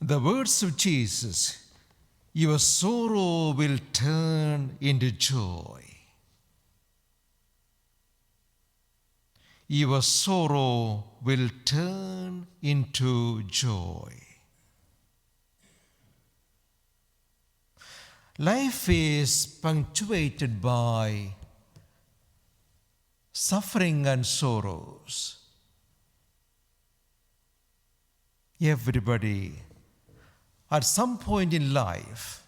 The words of Jesus, your sorrow will turn into joy. Your sorrow will turn into joy. Life is punctuated by suffering and sorrows. Everybody, at some point in life,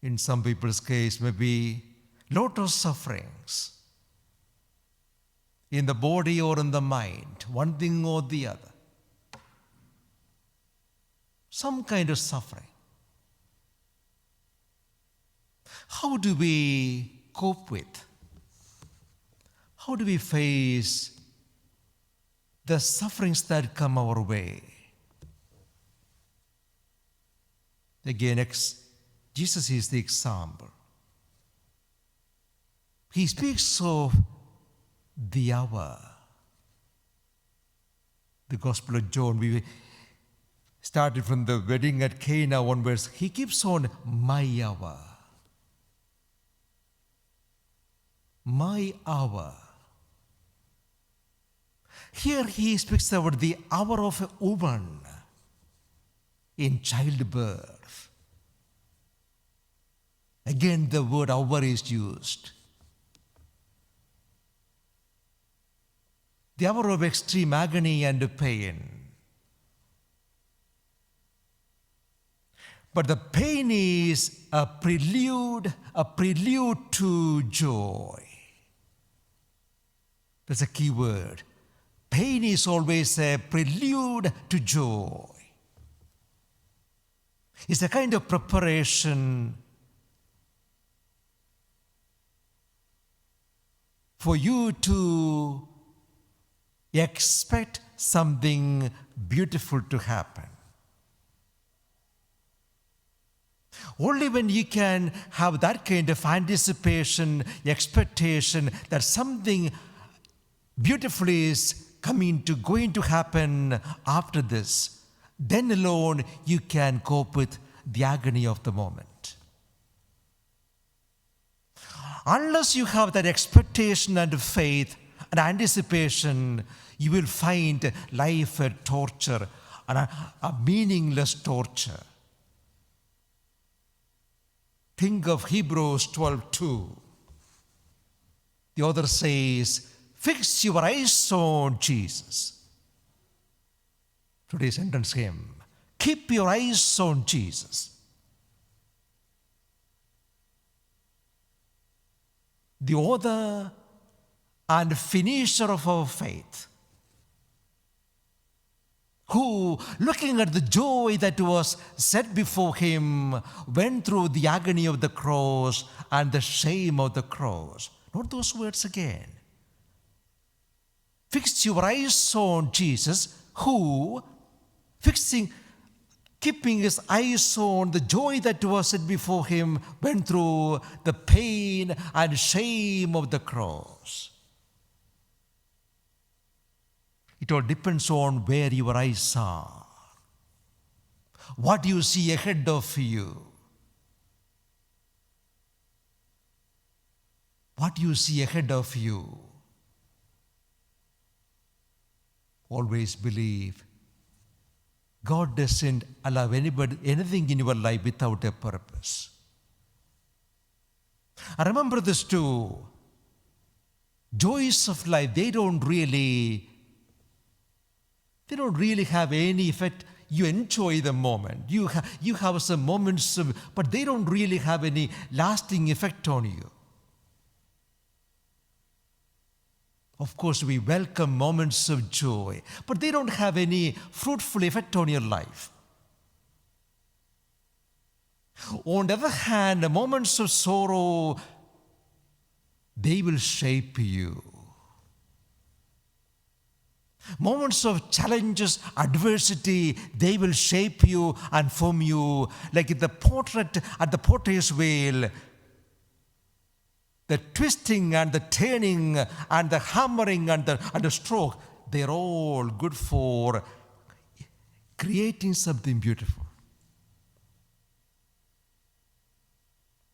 in some people's case, maybe lot of sufferings in the body or in the mind, one thing or the other. Some kind of suffering. How do we cope with? How do we face the sufferings that come our way? Again, Jesus is the example. He speaks of the hour. The Gospel of John, we started from the wedding at Cana onwards. He keeps on, my hour. My hour. Here he speaks about the hour of a woman in childbirth. Again, the word hour is used. The hour of extreme agony and pain. But the pain is a prelude to joy. That's a key word. Pain is always a prelude to joy. It's a kind of preparation for you to expect something beautiful to happen. Only when you can have that kind of anticipation, expectation that something beautiful is going to happen after this, then alone you can cope with the agony of the moment. Unless you have that expectation and faith and anticipation, you will find life a torture, and a meaningless torture. Think of Hebrews 12:2. The author says, fix your eyes on Jesus. Today's sentence hymn, keep your eyes on Jesus. The author and finisher of our faith, who, looking at the joy that was set before him, went through the agony of the cross and the shame of the cross. Note those words again. Fix your eyes on Jesus, who, keeping his eyes on the joy that was set before him, went through the pain and shame of the cross. It all depends on where your eyes are, what you see ahead of you. What you see ahead of you. Always believe God doesn't allow anything in your life without a purpose. I remember this too. Joys of life, they don't really have any effect. You enjoy the moment. You have some moments, but they don't really have any lasting effect on you. Of course, we welcome moments of joy, but they don't have any fruitful effect on your life. On the other hand, the moments of sorrow, they will shape you. Moments of challenges, adversity, they will shape you and form you. Like the portrait at the potter's wheel, the twisting and the turning and the hammering and the stroke, they're all good for creating something beautiful.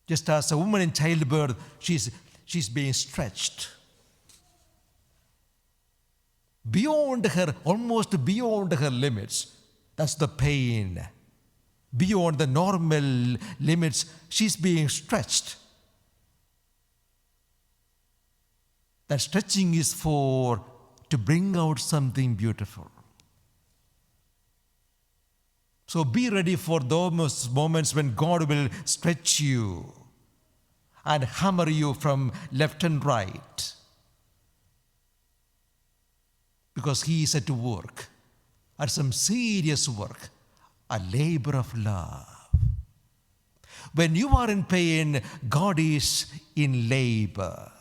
Just as a woman in childbirth, she's being stretched. Beyond her, almost beyond her limits. That's the pain. Beyond the normal limits, she's being stretched. That stretching is to bring out something beautiful. So be ready for those moments when God will stretch you and hammer you from left and right. Because He is at work, at some serious work, a labor of love. When you are in pain, God is in labor.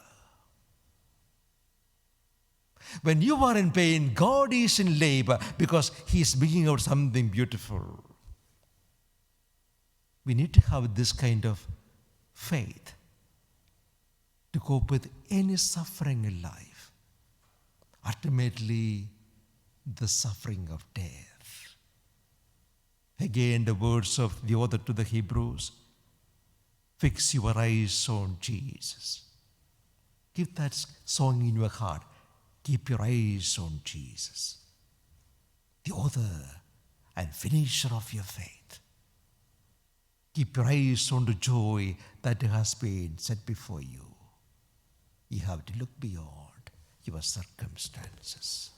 When you are in pain, God is in labor because He is bringing out something beautiful. We need to have this kind of faith to cope with any suffering in life. Ultimately, the suffering of death. Again, the words of the author to the Hebrews, fix your eyes on Jesus. Keep that song in your heart. Keep your eyes on Jesus, the author and finisher of your faith. Keep your eyes on the joy that has been set before you. You have to look beyond your circumstances.